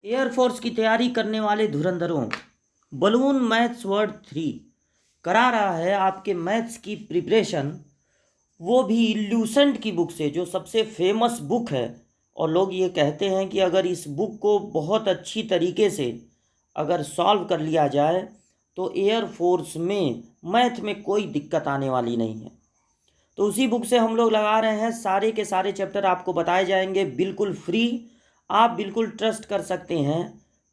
Air force की तैयारी करने वाले धुरंधरों, बलून मैथ्स वर्ड 3 करा रहा है आपके मैथ्स की प्रिपरेशन, वो भी लूसेंट की बुक से, जो सबसे फेमस बुक है। और लोग ये कहते हैं कि अगर इस बुक को बहुत अच्छी तरीके से अगर सॉल्व कर लिया जाए तो एयरफोर्स में मैथ में कोई दिक्कत आने वाली नहीं है। तो उसी बुक से हम लोग लगा रहे हैं, सारे के सारे चैप्टर आपको बताए जाएंगे बिल्कुल फ्री। आप बिल्कुल ट्रस्ट कर सकते हैं,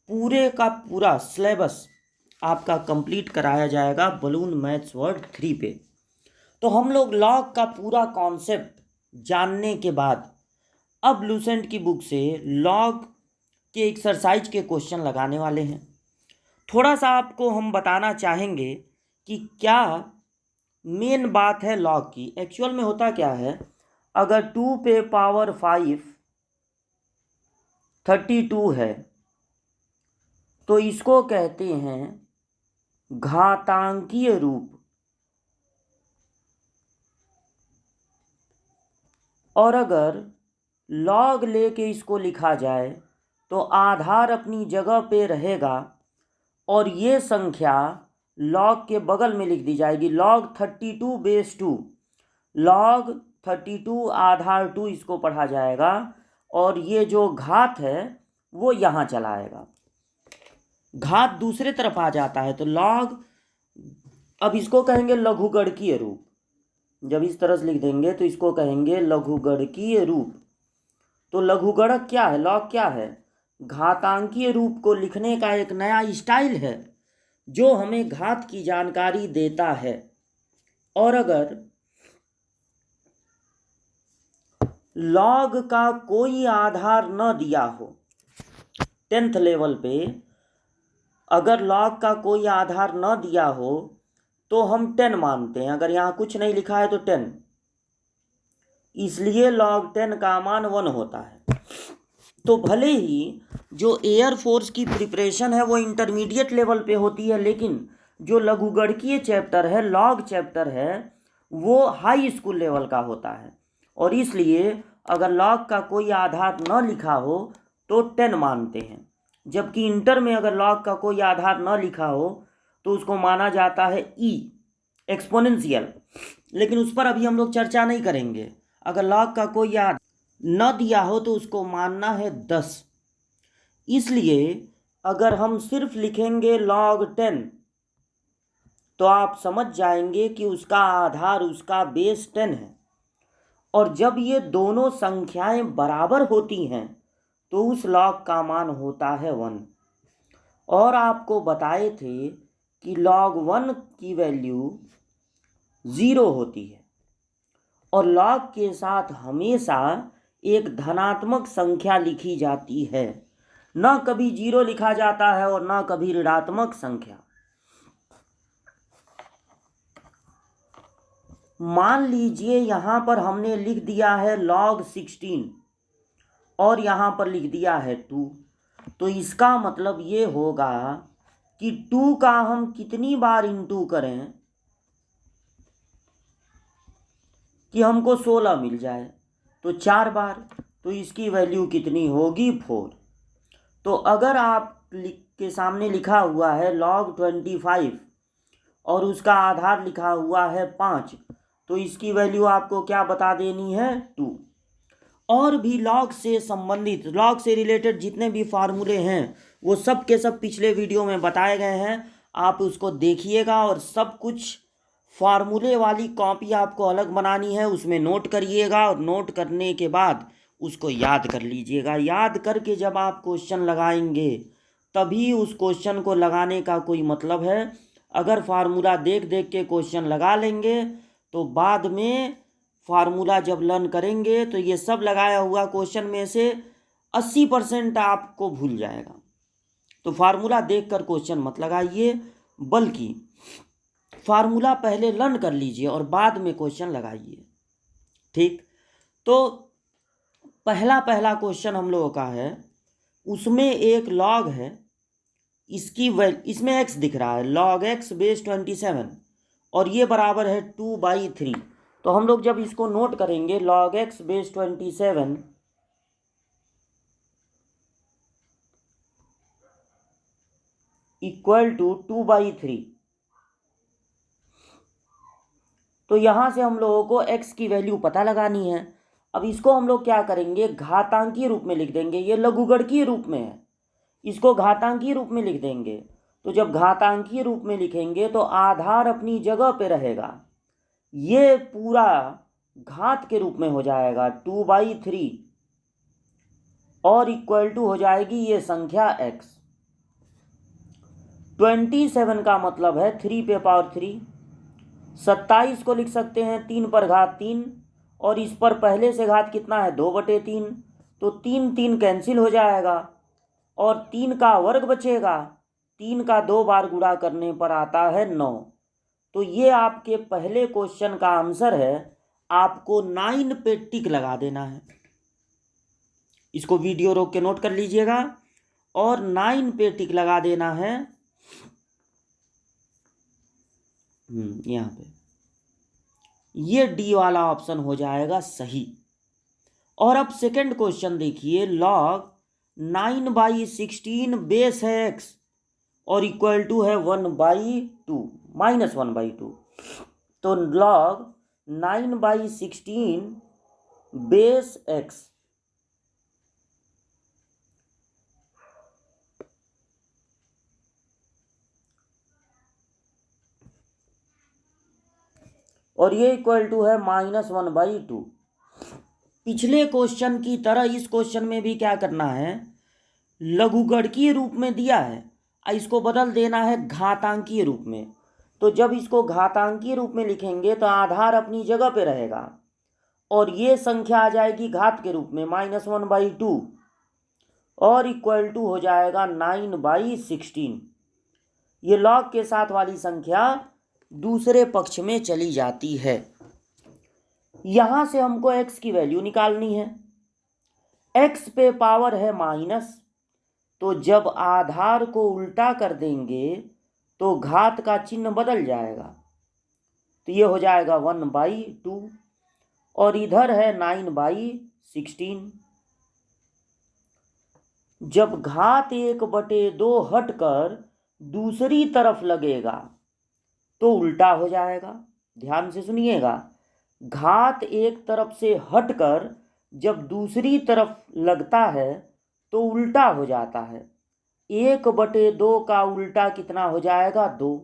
पूरे का पूरा सिलेबस आपका कंप्लीट कराया जाएगा बलून मैथ्स वर्ड 3 पे। तो हम लोग लॉग का पूरा कॉन्सेप्ट जानने के बाद अब लूसेंट की बुक से लॉग के एक्सरसाइज के क्वेश्चन लगाने वाले हैं। थोड़ा सा आपको हम बताना चाहेंगे कि क्या मेन बात है लॉग की। एक्चुअल में होता क्या है, अगर 2 पे पावर 5 32 है तो इसको कहते हैं घातांकीय रूप। और अगर लॉग लेके इसको लिखा जाए तो आधार अपनी जगह पे रहेगा और ये संख्या लॉग के बगल में लिख दी जाएगी, log 32/2। log 32 आधार 2 इसको पढ़ा जाएगा और ये जो घात है वो यहाँ चला आएगा। घात दूसरे तरफ आ जाता है तो log, अब इसको कहेंगे लघुगणकीय रूप। जब इस तरह से लिख देंगे तो इसको कहेंगे लघुगणकीय रूप। तो लघुगणक क्या है, लॉग क्या है? घातांकीय रूप को लिखने का एक नया स्टाइल है जो हमें घात की जानकारी देता है। और अगर लॉग का कोई आधार न दिया हो, 10th लेवल पे अगर लॉग का कोई आधार न दिया हो तो हम 10 मानते हैं। अगर यहाँ कुछ नहीं लिखा है तो 10, इसलिए log 10 का मान 1 होता है। तो भले ही जो एयरफोर्स की प्रिपरेशन है वो इंटरमीडिएट लेवल पे होती है, लेकिन जो लघुगणकीय चैप्टर है, लॉग चैप्टर है, वो हाई स्कूल लेवल का होता है। और इसलिए अगर लॉग का कोई आधार न लिखा हो तो 10 मानते हैं, जबकि इंटर में अगर लॉग का कोई आधार न लिखा हो तो उसको माना जाता है एक्सपोनेंशियल। लेकिन उस पर अभी हम लोग चर्चा नहीं करेंगे। अगर लॉग का कोई आधार न दिया हो तो उसको मानना है 10। इसलिए अगर हम सिर्फ लिखेंगे log 10 तो आप समझ जाएंगे कि उसका आधार, उसका बेस 10 है। और जब ये दोनों संख्याएं बराबर होती हैं तो उस log का मान होता है 1। और आपको बताए थे कि log 1 की वैल्यू 0 होती है और log के साथ हमेशा एक धनात्मक संख्या लिखी जाती है, न कभी 0 लिखा जाता है और न कभी ऋणात्मक संख्या। मान लीजिए यहाँ पर हमने लिख दिया है log 16 और यहाँ पर लिख दिया है 2, तो इसका मतलब ये होगा कि 2 का हम कितनी बार इंटू करें कि हमको 16 मिल जाए, तो 4 बार। तो इसकी वैल्यू कितनी होगी, 4। तो अगर आप के सामने लिखा हुआ है log 25 और उसका आधार लिखा हुआ है 5, तो इसकी वैल्यू आपको क्या बता देनी है, 2। और भी लॉग से संबंधित, लॉग से रिलेटेड जितने भी फार्मूले हैं वो सब के सब पिछले वीडियो में बताए गए हैं, आप उसको देखिएगा। और सब कुछ फार्मूले वाली कॉपी आपको अलग बनानी है, उसमें नोट करिएगा और नोट करने के बाद उसको याद कर लीजिएगा। याद करके जब आप क्वेश्चन लगाएंगे तभी उस क्वेश्चन को लगाने का कोई मतलब है। अगर फार्मूला देख देख के क्वेश्चन लगा लेंगे तो बाद में फार्मूला जब लर्न करेंगे तो ये सब लगाया हुआ क्वेश्चन में से 80% आपको भूल जाएगा। तो फार्मूला देखकर क्वेश्चन मत लगाइए, बल्कि फार्मूला पहले लर्न कर लीजिए और बाद में क्वेश्चन लगाइए। ठीक, तो पहला क्वेश्चन हम लोगों का है, उसमें एक लॉग है, इसमें x दिख रहा है, log x बेस 27 और ये बराबर है 2/3। तो हम लोग जब इसको नोट करेंगे log x base 27 equal to 2/3। तो यहाँ से हम लोगों को x की वैल्यू पता लगानी है। अब इसको हम लोग क्या करेंगे, घातांकीय रूप में लिख देंगे। ये लघुगणकीय रूप में है, इसको घातांकीय रूप में लिख देंगे। तो जब घातांकीय रूप में लिखेंगे तो आधार अपनी जगह पे रहेगा, ये पूरा घात के रूप में हो जाएगा 2/3 और इक्वल टू हो जाएगी ये संख्या x। 27 का मतलब है 3 पे पावर 3। 27 को लिख सकते हैं 3 पर घात 3, और इस पर पहले से घात कितना है 2/3। तो 3 3 कैंसिल हो जाएगा और 3 का वर्ग बचेगा। 3 का 2 बार गुणा करने पर आता है 9। तो ये आपके पहले क्वेश्चन का आंसर है। आपको 9 पे टिक लगा देना है। इसको वीडियो रोक के नोट कर लीजिएगा और 9 पे टिक लगा देना है। यहाँ पे ये डी वाला ऑप्शन हो जाएगा सही। और अब सेकंड क्वेश्चन देखिए, log 9/16 बेस है x और इक्वल टू है 1/2 -1/2। तो log 9/16 बेस x, और ये इक्वल टू है -1/2। पिछले क्वेश्चन की तरह इस क्वेश्चन में भी क्या करना है, लघुगणकीय रूप में दिया है, इसको बदल देना है घातांकीय रूप में। तो जब इसको घातांकीय रूप में लिखेंगे तो आधार अपनी जगह पे रहेगा और ये संख्या आ जाएगी घात के रूप में -1/2 और इक्वल टू हो जाएगा 9/16। ये लॉग के साथ वाली संख्या दूसरे पक्ष में चली जाती है। यहां से हमको x की वैल्यू निकालनी है। x पे पावर है माइनस, तो जब आधार को उल्टा कर देंगे तो घात का चिन्ह बदल जाएगा। तो ये हो जाएगा 1/2 और इधर है 9/16। जब घात 1/2 हटकर दूसरी तरफ लगेगा तो उल्टा हो जाएगा। ध्यान से सुनिएगा, घात एक तरफ से हटकर जब दूसरी तरफ लगता है तो उल्टा हो जाता है। 1/2 का उल्टा कितना हो जाएगा 2।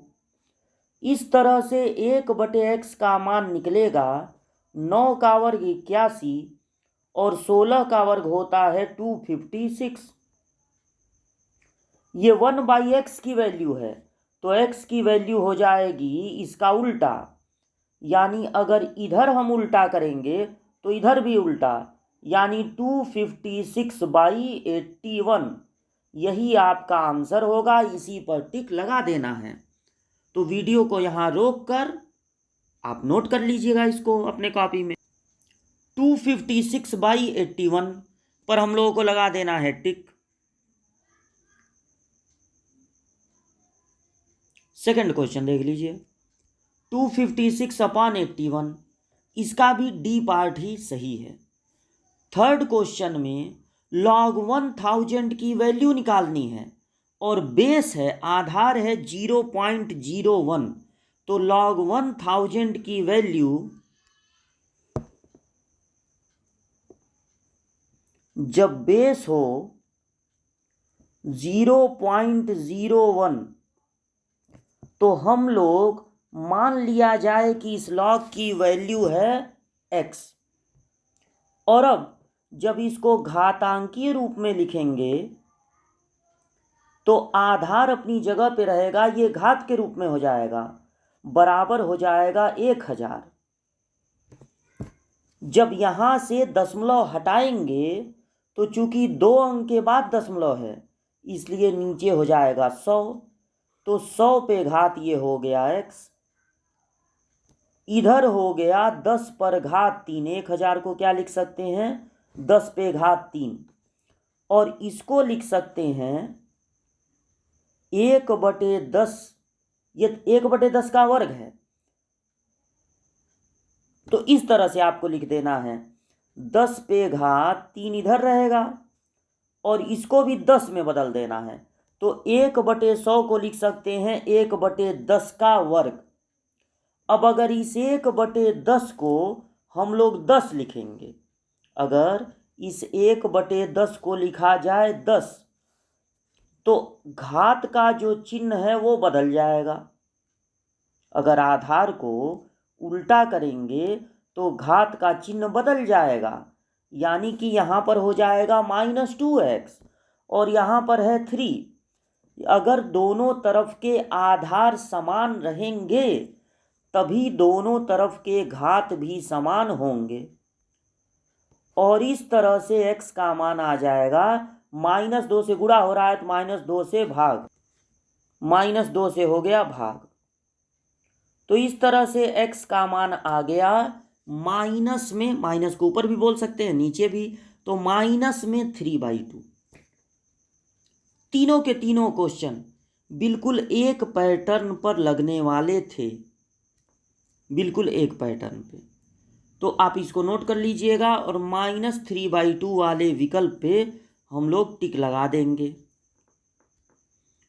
इस तरह से 1/x का मान निकलेगा 9 का वर्ग 81 और 16 का वर्ग होता है 256। ये 1/x की वैल्यू है, तो x की वैल्यू हो जाएगी इसका उल्टा। यानी अगर इधर हम उल्टा करेंगे तो इधर भी उल्टा, यानी 256/81। यही आपका आंसर होगा। इसी पर टिक लगा देना है। तो वीडियो को यहाँ रोक कर आप नोट कर लीजिएगा इसको अपने कॉपी में। 256/81 पर हम लोगों को लगा देना है टिक। सेकंड क्वेश्चन देख लीजिए, 256/81, इसका भी डी पार्ट ही सही है। थर्ड क्वेश्चन में log 1000 की वैल्यू निकालनी है और बेस है, आधार है 0.01। तो log 1000 की वैल्यू जब बेस हो 0.01 तो हम लोग मान लिया जाए कि इस log की वैल्यू है x। और अब जब इसको घातांकीय रूप में लिखेंगे तो आधार अपनी जगह पे रहेगा, ये घात के रूप में हो जाएगा, बराबर हो जाएगा 1000। जब यहां से दशमलव हटाएंगे तो चूंकि 2 अंक के बाद दशमलव है इसलिए नीचे हो जाएगा 100। तो 100 पे घात ये हो गया x, इधर हो गया 10 पर घात 3। 1000 को क्या लिख सकते हैं 10 पे घात 3, और इसको लिख सकते हैं 1/10। ये 1/10 का वर्ग है, तो इस तरह से आपको लिख देना है 10 पे घात 3 इधर रहेगा और इसको भी 10 में बदल देना है। तो 1/100 को लिख सकते हैं 1/10 का वर्ग। अब अगर इस 1/10 को हम लोग 10 लिखेंगे, अगर इस 1/10 को लिखा जाए 10, तो घात का जो चिन्ह है वो बदल जाएगा। अगर आधार को उल्टा करेंगे तो घात का चिन्ह बदल जाएगा, यानी कि यहाँ पर हो जाएगा -2x और यहाँ पर है 3। अगर दोनों तरफ के आधार समान रहेंगे तभी दोनों तरफ के घात भी समान होंगे, और इस तरह से x का मान आ जाएगा, -2 से गुणा हो रहा है तो -2 से भाग, -2 से हो गया भाग। तो इस तरह से x का मान आ गया माइनस में, माइनस को ऊपर भी बोल सकते हैं नीचे भी, तो -3/2। तीनों के तीनों क्वेश्चन बिल्कुल एक पैटर्न पर लगने वाले थे, बिल्कुल एक पैटर्न पे। तो आप इसको नोट कर लीजिएगा और -3/2 वाले विकल्प पे हम लोग टिक लगा देंगे,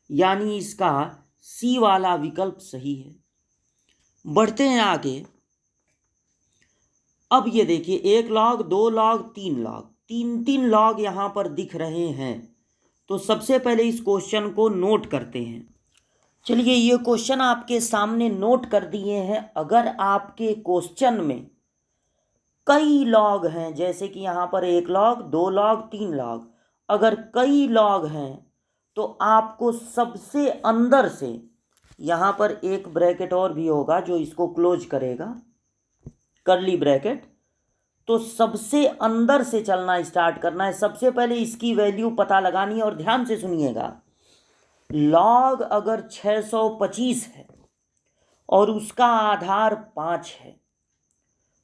यानी इसका सी वाला विकल्प सही है। बढ़ते हैं आगे। अब ये देखिए 1 लॉग, 2 लॉग, 3 लॉग, 3 लॉग यहाँ पर दिख रहे हैं। तो सबसे पहले इस क्वेश्चन को नोट करते हैं। चलिए ये क्वेश्चन आपके सामने नोट कर दिए हैं। अगर आपके क्वेश्चन में कई लॉग हैं, जैसे कि यहाँ पर 1 लॉग, 2 लॉग, 3 लॉग, अगर कई लॉग हैं तो आपको सबसे अंदर से, यहाँ पर एक ब्रैकेट और भी होगा जो इसको क्लोज करेगा, कर्ली ब्रैकेट, तो सबसे अंदर से चलना स्टार्ट करना है। सबसे पहले इसकी वैल्यू पता लगानी है, और ध्यान से सुनिएगा। लॉग अगर 625 है और उसका आधार 5 है,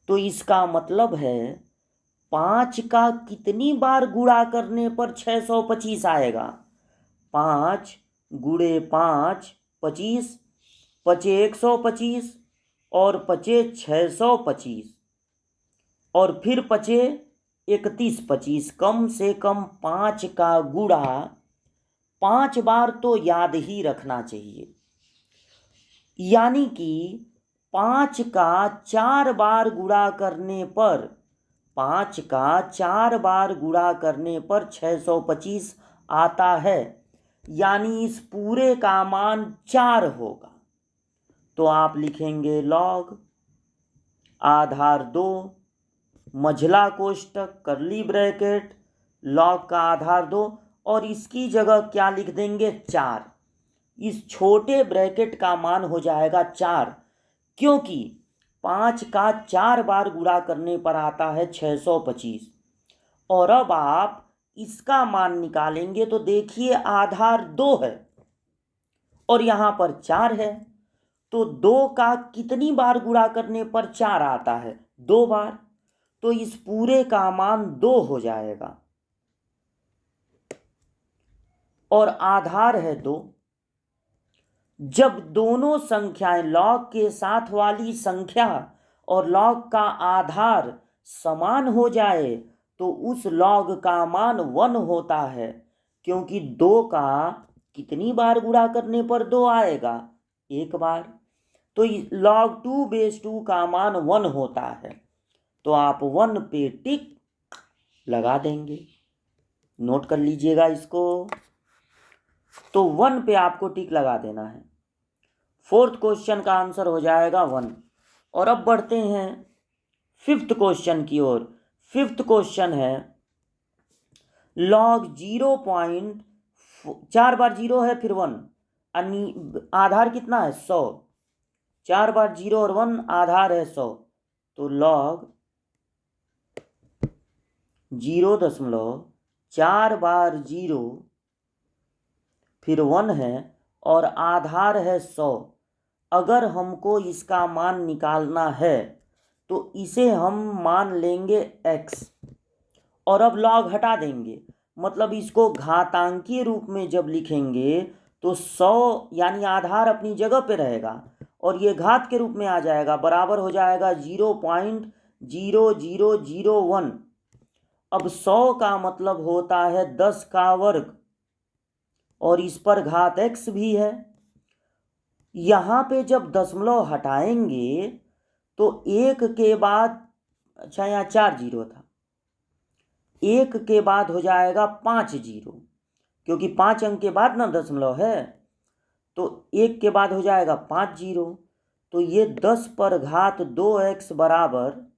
तो इसका मतलब है 5 का कितनी बार गुणा करने पर 625 आएगा? 5 गुणे 5 25, 5 125 और 5 625 और फिर 5 31 25। कम से कम 5 का गुणा 5 बार तो याद ही रखना चाहिए, यानी कि 5 का 4 बार गुणा करने पर, 5 का 4 बार गुणा करने पर 625 आता है, यानी इस पूरे का मान 4 होगा। तो आप लिखेंगे लॉग आधार 2 मझला कोष्टक कर्ली ब्रैकेट लॉग का आधार 2, और इसकी जगह क्या लिख देंगे? 4। इस छोटे ब्रैकेट का मान हो जाएगा 4, क्योंकि 5 का 4 बार गुणा करने पर आता है 625। और अब आप इसका मान निकालेंगे तो देखिए आधार 2 है और यहाँ पर 4 है, तो 2 का कितनी बार गुणा करने पर 4 आता है? 2 बार। तो इस पूरे का मान 2 हो जाएगा और आधार है 2। जब दोनों संख्याएं लॉग के साथ वाली संख्या और लॉग का आधार समान हो जाए तो उस लॉग का मान 1 होता है, क्योंकि 2 का कितनी बार गुणा करने पर 2 आएगा? 1 बार। तो log 2/2 का मान 1 होता है, तो आप 1 पे टिक लगा देंगे। नोट कर लीजिएगा इसको। तो 1 पे आपको टिक लगा देना है। 4th क्वेश्चन का आंसर हो जाएगा 1। और अब बढ़ते हैं 5th क्वेश्चन की ओर। 5th क्वेश्चन है log 4 बार 0 है फिर 1, आधार कितना है? 100। 4 बार 0 और 1 आधार है 100, तो log 0.4 बार 0 फिर 1 है और आधार है 100। अगर हमको इसका मान निकालना है तो इसे हम मान लेंगे x और अब log हटा देंगे, मतलब इसको घातांकीय रूप में जब लिखेंगे तो 100 यानी आधार अपनी जगह पे रहेगा और ये घात के रूप में आ जाएगा, बराबर हो जाएगा 0.0001। अब 100 का मतलब होता है 10 का वर्ग और इस पर घात x भी है। यहाँ पे जब दशमलव हटाएंगे तो 1 के बाद, अच्छा यहाँ 4 जीरो था, 1 के बाद हो जाएगा 5 जीरो, क्योंकि 5 अंक के बाद ना दशमलव है, तो 1 के बाद हो जाएगा 5 जीरो। तो ये 10 पर घात 2x बराबर,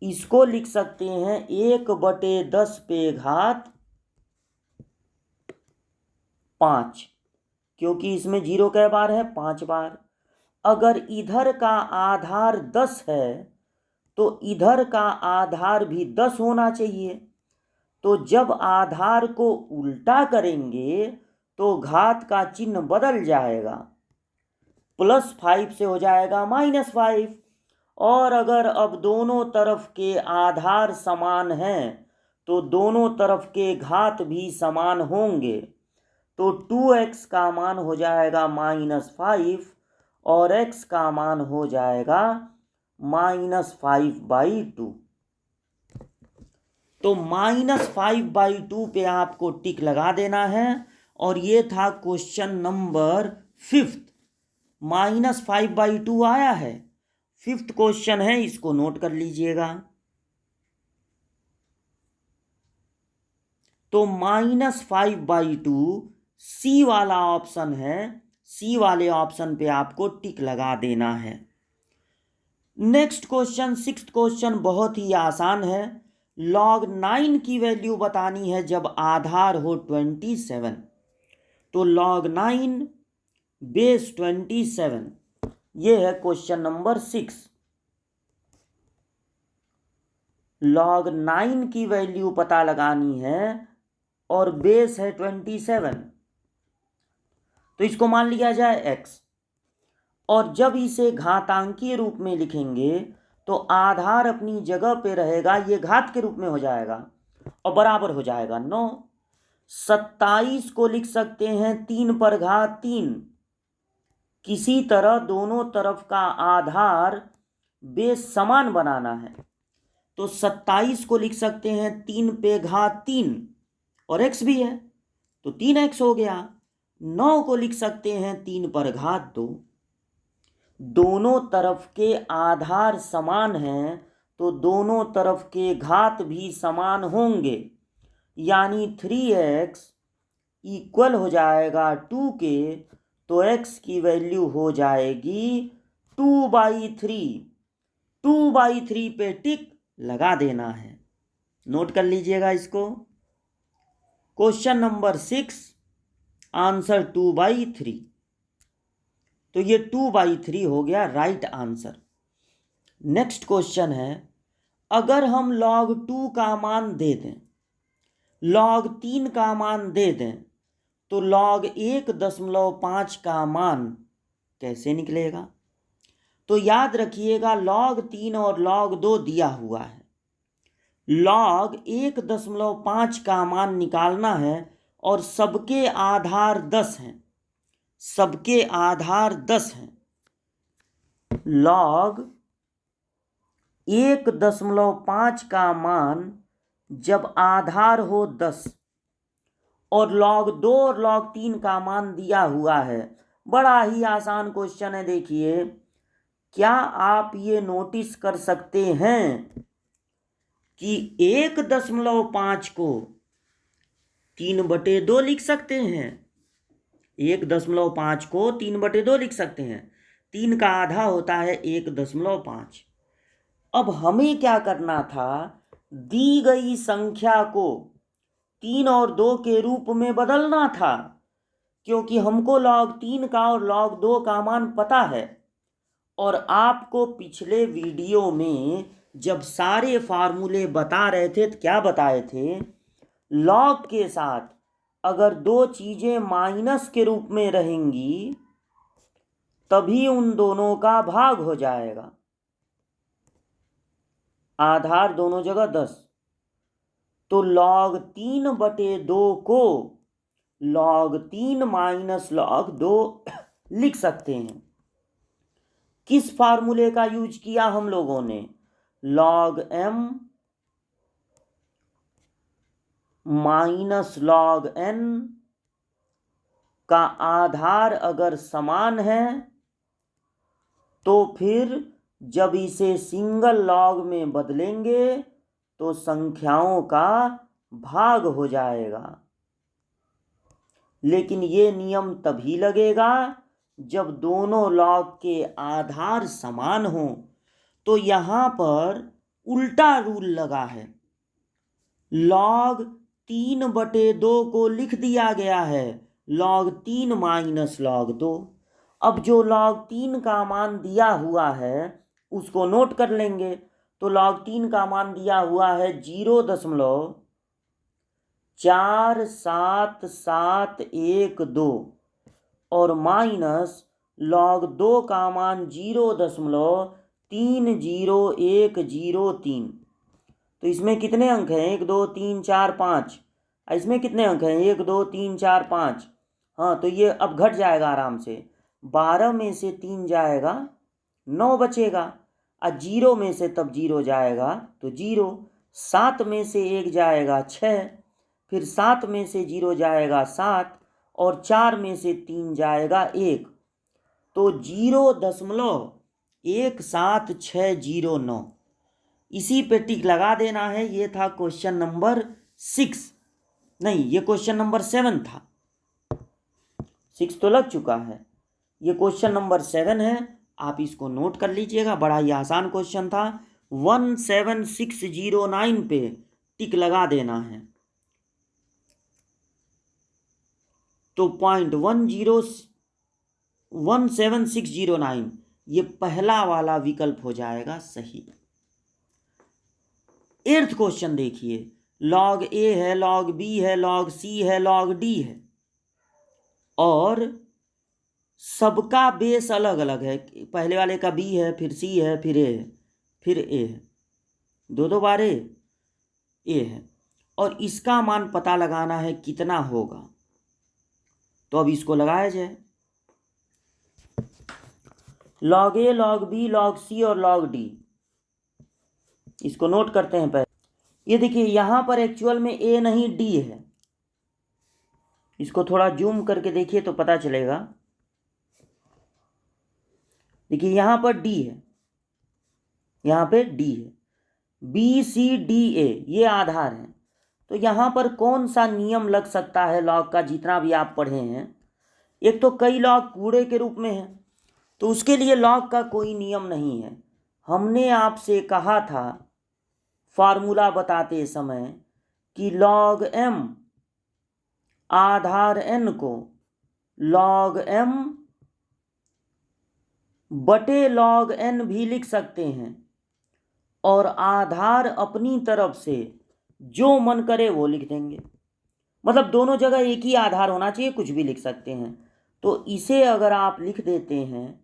इसको लिख सकते हैं 1/10 पे घात 5, क्योंकि इसमें 0 कै बार है, 5 बार। अगर इधर का आधार 10 है तो इधर का आधार भी 10 होना चाहिए। तो जब आधार को उल्टा करेंगे तो घात का चिन्ह बदल जाएगा, +5 से हो जाएगा -5। और अगर अब दोनों तरफ के आधार समान हैं तो दोनों तरफ के घात भी समान होंगे। तो 2x का मान हो जाएगा -5 और x का मान हो जाएगा -5/2। तो -5/2 पे आपको टिक लगा देना है। और ये था क्वेश्चन नंबर 5। -5/2 आया है, 5th क्वेश्चन है, इसको नोट कर लीजिएगा। तो -5/2 सी वाला ऑप्शन है, सी वाले ऑप्शन पे आपको टिक लगा देना है। नेक्स्ट क्वेश्चन 6th क्वेश्चन बहुत ही आसान है। log 9 की वैल्यू बतानी है जब आधार हो 27। तो log 9 बेस 27, ये है क्वेश्चन नंबर 6। log 9 की वैल्यू पता लगानी है और बेस है 27, तो इसको मान लिया जाए x। और जब इसे घातांकीय रूप में लिखेंगे तो आधार अपनी जगह पे रहेगा, ये घात के रूप में हो जाएगा और बराबर हो जाएगा 9। 27 को लिख सकते हैं 3 पर घात 3। किसी तरह दोनों तरफ का आधार बेस समान बनाना है, तो 27 को लिख सकते हैं 3 पे घात 3 और x भी है तो 3x हो गया। 9 को लिख सकते हैं 3 पर घात 2। दोनों तरफ के आधार समान हैं तो दोनों तरफ के घात भी समान होंगे, यानी 3x इक्वल हो जाएगा 2 के। तो x की वैल्यू हो जाएगी 2/3। 2/3 पे टिक लगा देना है, नोट कर लीजिएगा इसको। Question number 6 answer 2/3। तो ये 2/3 हो गया राइट आंसर। नेक्स्ट क्वेश्चन है, अगर हम log 2 का मान दे दें, log 3 का मान दे दें, तो log 1.5 का मान कैसे निकलेगा? तो याद रखिएगा log 3 और log 2 दिया हुआ है। log 1.5 का मान निकालना है और सबके आधार 10 हैं, सबके आधार 10 हैं। log 1.5 का मान जब आधार हो 10 और log 2 और log 3 का मान दिया हुआ है, बड़ा ही आसान क्वेश्चन है। देखिए, क्या आप ये नोटिस कर सकते हैं कि 1.5 को 3/2 लिख सकते हैं? 1.5 को 3/2 लिख सकते हैं। 3 का आधा होता है 1.5। अब हमें क्या करना था, दी गई संख्या को 3 और 2 के रूप में बदलना था, क्योंकि हमको log 3 का और log 2 का मान पता है। और आपको पिछले वीडियो में जब सारे फार्मूले बता रहे थे तो क्या बताए थे, log के साथ अगर दो चीजें माइनस के रूप में रहेंगी तभी उन दोनों का भाग हो जाएगा। आधार दोनों जगह 10, तो log 3/2 को log 3 - log 2 लिख सकते हैं। किस फार्मूले का यूज किया हम लोगों ने? log m - log n का आधार अगर समान है तो फिर जब इसे सिंगल लॉग में बदलेंगे तो संख्याओं का भाग हो जाएगा। लेकिन ये नियम तभी लगेगा जब दोनों लॉग के आधार समान हो। तो यहाँ पर उल्टा रूल लगा है। लॉग 3/2 को लिख दिया गया है log 3 माइनस log 2। अब जो log 3 का मान दिया हुआ है उसको नोट कर लेंगे। तो log 3 का मान दिया हुआ है 0.4772 और माइनस log 2 का मान 0.30103। तो इसमें कितने अंक हैं? 1 2 3 4 5। इसमें कितने अंक हैं? 1 2 3 4 5। हाँ, तो ये अब घट जाएगा आराम से। 12 में से 3 जाएगा 9 बचेगा। 0 में से तब 0 जाएगा तो 0। 7 में से 1 जाएगा 6, फिर 7 में से 0 जाएगा 7 और 4 में से 3 जाएगा 1। तो 0.17609 इसी पे टिक लगा देना है। ये था क्वेश्चन नंबर 6, नहीं ये क्वेश्चन नंबर 7 था। 6 तो लग चुका है, ये क्वेश्चन नंबर 7 है। आप इसको नोट कर लीजिएगा, बड़ा ही आसान क्वेश्चन था। 17609 पे टिक लगा देना है। तो 17609 ये पहला वाला विकल्प हो जाएगा सही। 8th क्वेश्चन देखिए। log a है, log b है, log c है, log d है और सबका बेस अलग अलग है। पहले वाले का b है, फिर c है, फिर a है, फिर a है, दो बार a है और इसका मान पता लगाना है कितना होगा। तो अब इसको लगाया जाए। log a, log b, log c और log d, इसको नोट करते हैं पहले। ये देखिए यहाँ पर एक्चुअल में a नहीं d है। इसको थोड़ा जूम करके देखिए तो पता चलेगा। देखिए यहाँ पर d है, यहाँ पे d है। b c d a ये आधार है। तो यहाँ पर कौन सा नियम लग सकता है लॉग का, जितना भी आप पढ़े हैं? एक तो कई लॉग कूड़े के रूप में है, तो उसके लिए लॉग का कोई नियम नहीं है। हमने आपसे कहा था फार्मूला बताते समय कि log m आधार n को log m बटे log n भी लिख सकते हैं और आधार अपनी तरफ से जो मन करे वो लिख देंगे। मतलब दोनों जगह एक ही आधार होना चाहिए, कुछ भी लिख सकते हैं। तो इसे अगर आप लिख देते हैं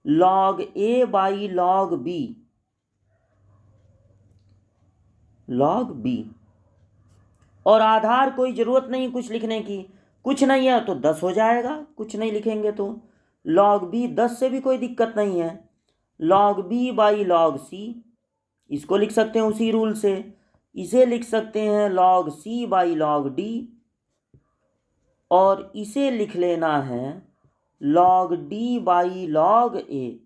log a by log b, log b और आधार कोई ज़रूरत नहीं कुछ लिखने की, कुछ नहीं है तो 10 हो जाएगा, कुछ नहीं लिखेंगे तो। log b 10 से भी कोई दिक्कत नहीं है। log b by log c इसको लिख सकते हैं उसी रूल से। इसे लिख सकते हैं log c by log d और इसे लिख लेना है log d by log a।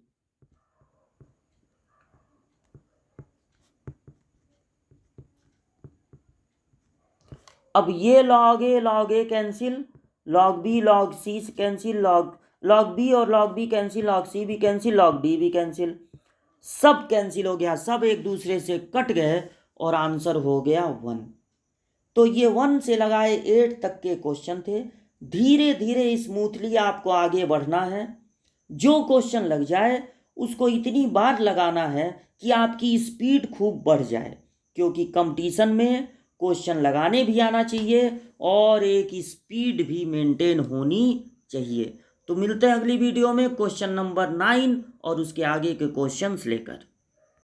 अब ये log a cancel, log b log c cancel, log b और log b cancel, log c भी कैंसिल, log d भी कैंसिल, सब कैंसिल हो गया, सब एक दूसरे से कट गए और आंसर हो गया 1। तो ये 1 से लगाए 8 तक के क्वेश्चन थे। धीरे धीरे स्मूथली आपको आगे बढ़ना है। जो क्वेश्चन लग जाए उसको इतनी बार लगाना है कि आपकी स्पीड खूब बढ़ जाए, क्योंकि कंपटीशन में क्वेश्चन लगाने भी आना चाहिए और एक स्पीड भी मेंटेन होनी चाहिए। तो मिलते हैं अगली वीडियो में क्वेश्चन नंबर 9 और उसके आगे के क्वेश्चंस लेकर।